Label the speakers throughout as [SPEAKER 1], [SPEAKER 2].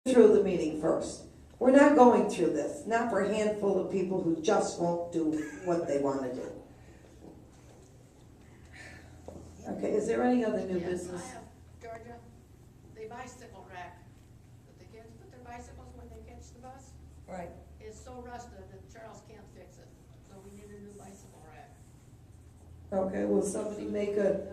[SPEAKER 1] through the meeting first. We're not going through this, not for a handful of people who just won't do what they want to do. Okay, is there any other new business?
[SPEAKER 2] I have, Georgia, the bicycle rack that the kids put their bicycles when they catch the bus
[SPEAKER 1] Right.
[SPEAKER 2] is so rusted that Charles can't fix it, so we need a new bicycle rack.
[SPEAKER 1] Okay, will somebody make a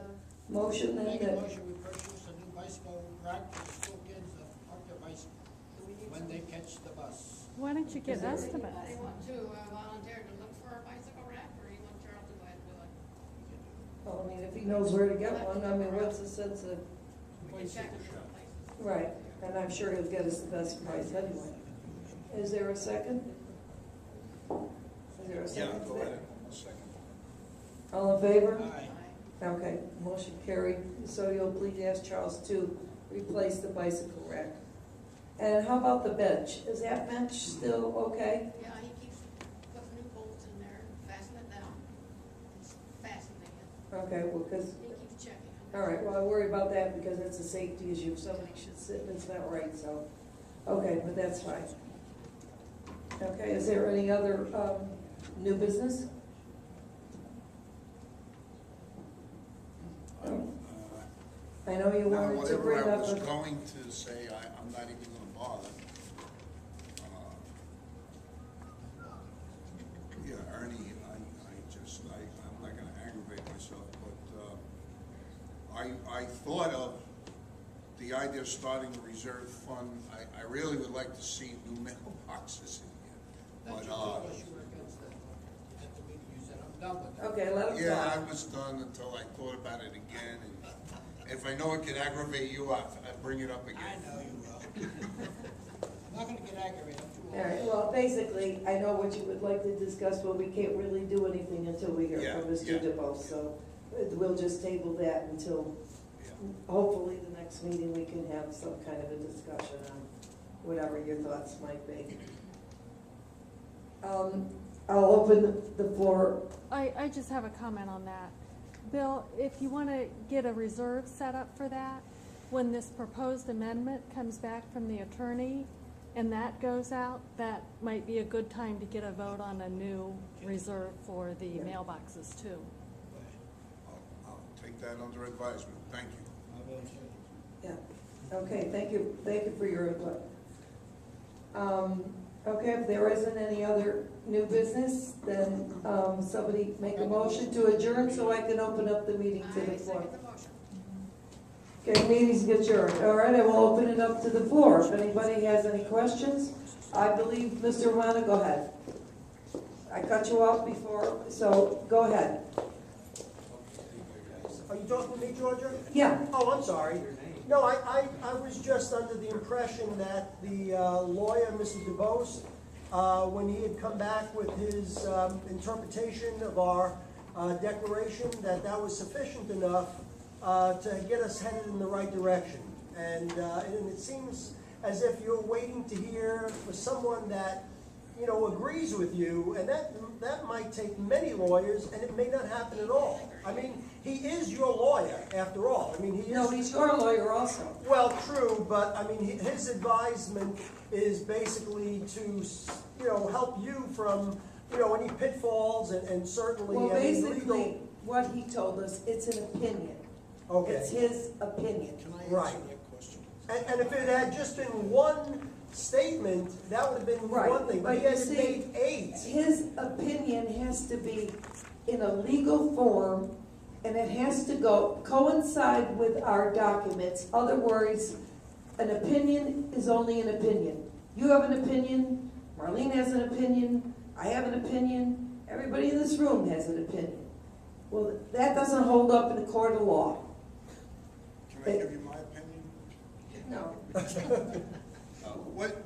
[SPEAKER 1] motion then
[SPEAKER 3] Make a
[SPEAKER 1] that,
[SPEAKER 3] motion, we purchase a new bicycle rack for school kids that park their bicycle
[SPEAKER 2] Do we need
[SPEAKER 3] when
[SPEAKER 2] some-
[SPEAKER 3] they catch the bus.
[SPEAKER 4] Why don't you get
[SPEAKER 1] Is there-
[SPEAKER 4] estimates?
[SPEAKER 2] Anybody want to volunteer to look for a bicycle rack, or you want Charles to go ahead and do it?
[SPEAKER 1] well, I mean, if he knows where to get one, I mean, what's the sense of,
[SPEAKER 2] We can check with different places.
[SPEAKER 1] right, and I'm sure he'll get us the best price anyway. Is there a second? Is there a second?
[SPEAKER 5] Yeah, go ahead, I'll second.
[SPEAKER 1] All in favor?
[SPEAKER 3] Aye.
[SPEAKER 1] Okay, motion carried, so you'll please ask Charles to replace the bicycle rack. And how about the bench? Is that bench still okay?
[SPEAKER 2] Yeah, he keeps putting new bolts in there, fasten it down. It's fastening it.
[SPEAKER 1] Okay, well, because,
[SPEAKER 2] He keeps checking.
[SPEAKER 1] all right, well, I worry about that because it's a safety issue. Somebody should sit and it's not right, so, okay, but that's fine. Okay, is there any other, new business? I know you wanted to
[SPEAKER 5] Whatever
[SPEAKER 1] bring
[SPEAKER 5] I
[SPEAKER 1] up
[SPEAKER 5] was
[SPEAKER 1] a,
[SPEAKER 5] going to say, I'm not even gonna bother. Yeah, Ernie, I'm not gonna aggravate myself, but, I thought of the idea of starting a reserve fund. I really would like to see new mailboxes in here,
[SPEAKER 3] That's
[SPEAKER 5] but,
[SPEAKER 3] because you were against that at the meeting, you said, I'm done with it.
[SPEAKER 1] okay, let him
[SPEAKER 5] yeah, I
[SPEAKER 1] talk.
[SPEAKER 5] was done until I thought about it again, and if I know it could aggravate you, I'd bring it up again.
[SPEAKER 3] I know you will. I'm not gonna get aggravated, I'm too
[SPEAKER 1] All
[SPEAKER 3] old.
[SPEAKER 1] right, well, basically, I know what you would like to discuss, but we can't really do anything until we hear
[SPEAKER 5] Yeah,
[SPEAKER 1] from Mr.
[SPEAKER 5] yeah.
[SPEAKER 1] DeBose, so we'll just table that until,
[SPEAKER 5] Yeah.
[SPEAKER 1] hopefully, the next meeting, we can have some kind of a discussion on whatever your thoughts might be. I'll open the floor.
[SPEAKER 4] I just have a comment on that. Bill, if you want to get a reserve set up for that, when this proposed amendment comes back from the attorney and that goes out, that might be a good time to get a vote on a new reserve for the mailboxes too.
[SPEAKER 5] I'll take that under advisement, thank you.
[SPEAKER 3] I will too.
[SPEAKER 1] Yeah, okay, thank you for your input. Okay, if there isn't any other new business, then, somebody make a motion to adjourn so I can open up the meeting to the
[SPEAKER 2] I
[SPEAKER 1] floor.
[SPEAKER 2] second the motion.
[SPEAKER 1] Okay, meeting's adjourned. All right, I will open it up to the floor. If anybody has any questions, I believe, Mr. Romano, go ahead. I cut you off before, so go ahead.
[SPEAKER 6] Are you talking to me, Georgia?
[SPEAKER 1] Yeah,
[SPEAKER 6] Oh, I'm sorry. No, I was just under the impression that the lawyer, Mr. DeBose, when he had come back with his interpretation of our declaration, that was sufficient enough to get us headed in the right direction. And it seems as if you're waiting to hear for someone that, you know, agrees with you, and that might take many lawyers, and it may not happen at all. I mean, he is your lawyer, after all. I mean, he is.
[SPEAKER 1] no, he's your lawyer also.
[SPEAKER 6] Well, true, but I mean, his advisement is basically to, you know, help you from, you know, any pitfalls and certainly.
[SPEAKER 1] Well,
[SPEAKER 6] I mean,
[SPEAKER 1] basically,
[SPEAKER 6] legal-
[SPEAKER 1] what he told us, it's an opinion. It's
[SPEAKER 6] Okay,
[SPEAKER 1] his opinion.
[SPEAKER 3] Can I
[SPEAKER 6] Right.
[SPEAKER 3] answer that question?
[SPEAKER 6] and if it had just been one statement, that would have been
[SPEAKER 1] Right,
[SPEAKER 6] one thing, but he
[SPEAKER 1] but you
[SPEAKER 6] has
[SPEAKER 1] see,
[SPEAKER 6] made 8.
[SPEAKER 1] His opinion has to be in a legal form, and it has to coincide with our documents. Other words, an opinion is only an opinion. You have an opinion, Marlene has an opinion, I have an opinion, everybody in this room has an opinion. Well, that doesn't hold up in the court of law.
[SPEAKER 5] Can I give you my opinion?
[SPEAKER 1] No.
[SPEAKER 5] What,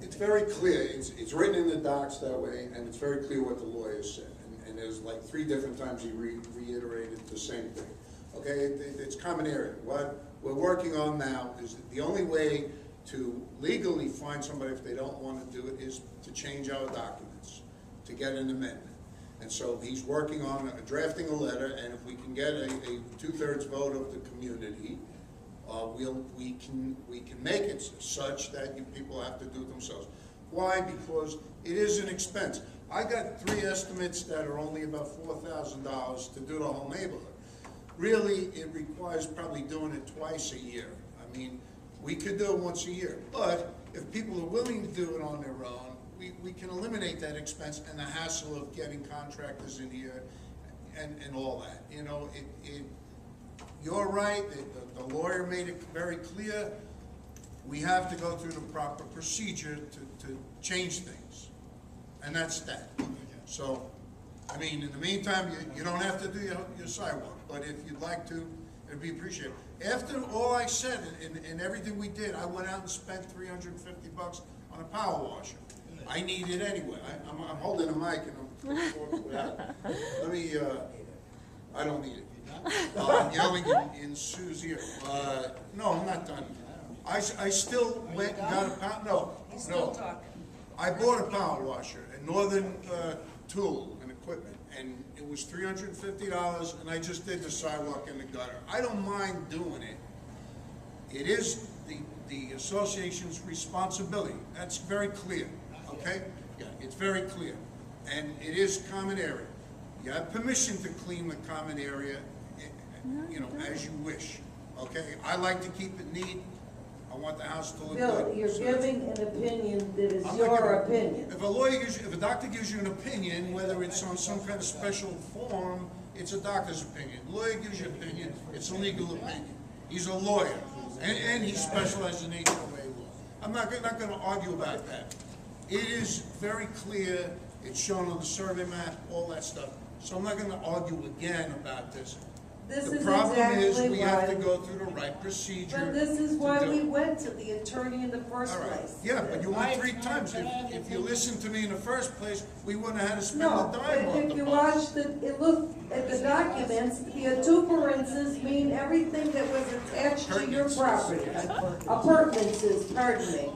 [SPEAKER 5] it's very clear, it's written in the docs that way, and it's very clear what the lawyer said. And there's like 3 different times he reiterated the same thing. Okay, it's common area. What we're working on now is that the only way to legally find somebody if they don't want to do it is to change our documents, to get an amendment. And so he's working on drafting a letter, and if we can get a 2/3 vote of the community, we can make it such that you people have to do it themselves. Why? Because it is an expense. I got 3 estimates that are only about $4,000 to do the whole neighborhood. Really, it requires probably doing it twice a year. I mean, we could do it once a year, but if people are willing to do it on their own, we can eliminate that expense and the hassle of getting contractors in here and all that. You know, you're right, the lawyer made it very clear, we have to go through the proper procedure to change things. And that's that. So, I mean, in the meantime, you don't have to do your sidewalk, but if you'd like to, it'd be appreciated. After all I said and everything we did, I went out and spent $350 on a power washer. I need it anyway. I'm holding a mic and I'm talking without it. Let me, I don't need it. I'm yelling in Sue's ear. No, I'm not done. I still went and got a power, no. I bought a power washer, a Northern tool and equipment, and it was $350, and I just did the sidewalk and the gutter. I don't mind doing it. It is the association's responsibility. That's very clear, okay? Yeah, it's very clear. And it is common area. You have permission to clean the common area, you know, as you wish, okay? I like to keep it neat. I want the house to look
[SPEAKER 1] Bill,
[SPEAKER 5] good.
[SPEAKER 1] you're giving an opinion that is
[SPEAKER 5] I'm not
[SPEAKER 1] your
[SPEAKER 5] giving-
[SPEAKER 1] opinion.
[SPEAKER 5] If a lawyer gives you, if a doctor gives you an opinion, whether it's on some kind of special form, it's a doctor's opinion. Lawyer gives you an opinion, it's a legal opinion. He's a lawyer, and he specializes in HOA law. I'm not gonna argue about that. It is very clear, it's shown on the survey map, all that stuff. So I'm not gonna argue again about this.
[SPEAKER 1] This
[SPEAKER 5] The
[SPEAKER 1] is
[SPEAKER 5] problem is,
[SPEAKER 1] exactly
[SPEAKER 5] we have to
[SPEAKER 1] why,
[SPEAKER 5] go through the right procedure.
[SPEAKER 1] but this is
[SPEAKER 5] to
[SPEAKER 1] why
[SPEAKER 5] do
[SPEAKER 1] we
[SPEAKER 5] it.
[SPEAKER 1] went to the attorney in the first
[SPEAKER 5] All right,
[SPEAKER 1] place.
[SPEAKER 5] yeah, but you went 3 times. If you listened to me in the first place, we wouldn't have had to spend
[SPEAKER 1] No,
[SPEAKER 5] the dime off
[SPEAKER 1] if
[SPEAKER 5] the
[SPEAKER 1] you
[SPEAKER 5] bus.
[SPEAKER 1] watch look at the documents, the appurtenances mean everything that was attached to your property. Appurtenances, pardon me.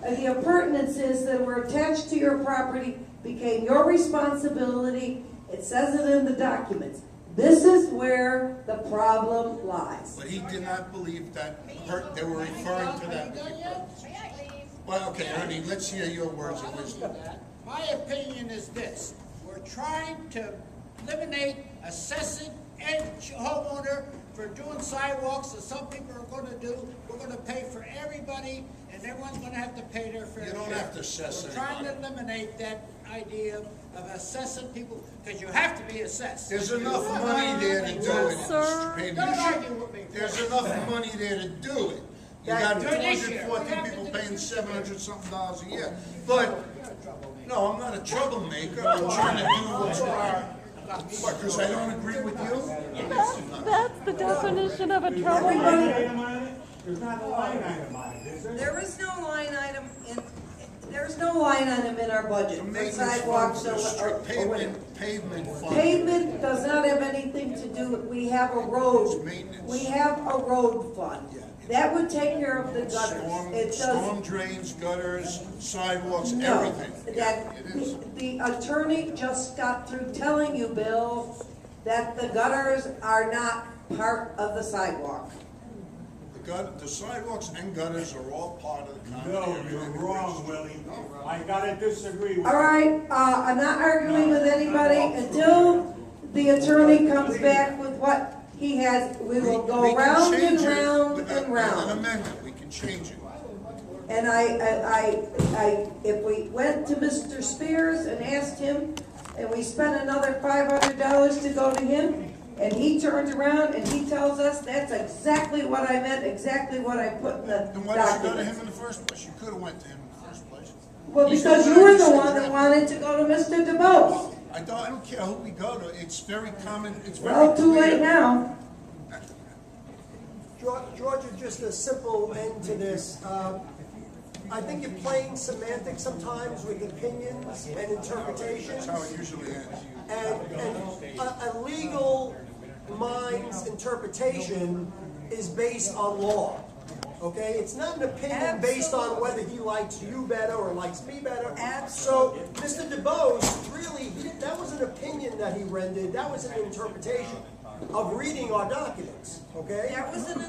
[SPEAKER 1] The appurtenances that were attached to your property became your responsibility. It says it in the documents. This is where the problem lies.
[SPEAKER 5] But he did not believe that they were referring to that.
[SPEAKER 2] May I leave?
[SPEAKER 5] Well, okay, Ernie, let's hear your words of wisdom.
[SPEAKER 3] My opinion is this: we're trying to eliminate assessing each homeowner for doing sidewalks that some people are gonna do. We're gonna pay for everybody, and everyone's gonna have to pay their fair share.
[SPEAKER 5] You don't have to assess
[SPEAKER 3] We're trying to
[SPEAKER 5] anybody.
[SPEAKER 3] eliminate that idea of assessing people, because you have to be assessed.
[SPEAKER 5] There's enough money there to do it,
[SPEAKER 4] Yes, sir.
[SPEAKER 5] Mr. Payne.
[SPEAKER 3] Don't argue with me.
[SPEAKER 5] There's enough money there to do it. You got
[SPEAKER 3] Do it this year.
[SPEAKER 5] 214 people paying $700-something a year. But, no, I'm not a troublemaker. I'm trying to do what's right. What, because I don't agree with you?
[SPEAKER 4] That's the definition of a
[SPEAKER 7] There's
[SPEAKER 4] troublemaker.
[SPEAKER 7] not a line item on it, is there?
[SPEAKER 1] There is no line item in our budget
[SPEAKER 5] The
[SPEAKER 1] for
[SPEAKER 5] maintenance
[SPEAKER 1] sidewalks
[SPEAKER 5] funds, the
[SPEAKER 1] or whatever.
[SPEAKER 5] pavement fund.
[SPEAKER 1] Pavement does not have anything to do with, we have a road,
[SPEAKER 5] Maintenance.
[SPEAKER 1] we have a road fund.
[SPEAKER 5] Yeah.
[SPEAKER 1] That would take care of the gutters.
[SPEAKER 5] Storm drains, gutters, sidewalks,
[SPEAKER 1] No,
[SPEAKER 5] everything. Yeah,
[SPEAKER 1] that,
[SPEAKER 5] it is.
[SPEAKER 1] the attorney just got through telling you, Bill, that the gutters are not part of the sidewalk.
[SPEAKER 5] The sidewalks and gutters are all part of the common
[SPEAKER 7] No,
[SPEAKER 5] area.
[SPEAKER 7] you're wrong, Willie. I gotta disagree with you.
[SPEAKER 1] All right, I'm not arguing with anybody until the attorney comes back with what he has. We will
[SPEAKER 5] We
[SPEAKER 1] go
[SPEAKER 5] can
[SPEAKER 1] round and
[SPEAKER 5] change it
[SPEAKER 1] round
[SPEAKER 5] with
[SPEAKER 1] and
[SPEAKER 5] an
[SPEAKER 1] round.
[SPEAKER 5] amendment, we can change it.
[SPEAKER 1] And if we went to Mr. Spears and asked him, and we spent another $500 to go to him, and he turns around and he tells us that's exactly what I meant, exactly what I put in the
[SPEAKER 5] Then why did you go to him
[SPEAKER 1] documents.
[SPEAKER 5] in the first place? You could have went to him in the first place.
[SPEAKER 1] Well,
[SPEAKER 5] He's
[SPEAKER 1] because
[SPEAKER 5] the
[SPEAKER 1] you were the
[SPEAKER 5] one
[SPEAKER 1] one
[SPEAKER 5] who
[SPEAKER 1] that wanted to go to Mr. DeBose.
[SPEAKER 5] I don't care who we go to, it's very common, it's very
[SPEAKER 1] Well, too late
[SPEAKER 5] clear.
[SPEAKER 1] now.
[SPEAKER 6] Georgia, just a simple end to this. I think you're playing semantics sometimes with opinions and interpretations.
[SPEAKER 5] That's how it usually ends.
[SPEAKER 6] And a legal mind's interpretation is based on law, okay? It's not an opinion based on whether he likes you better or likes me better. So, Mr. DeBose, really, that was an opinion that he rendered, that was an interpretation of reading our documents, okay?
[SPEAKER 1] That was an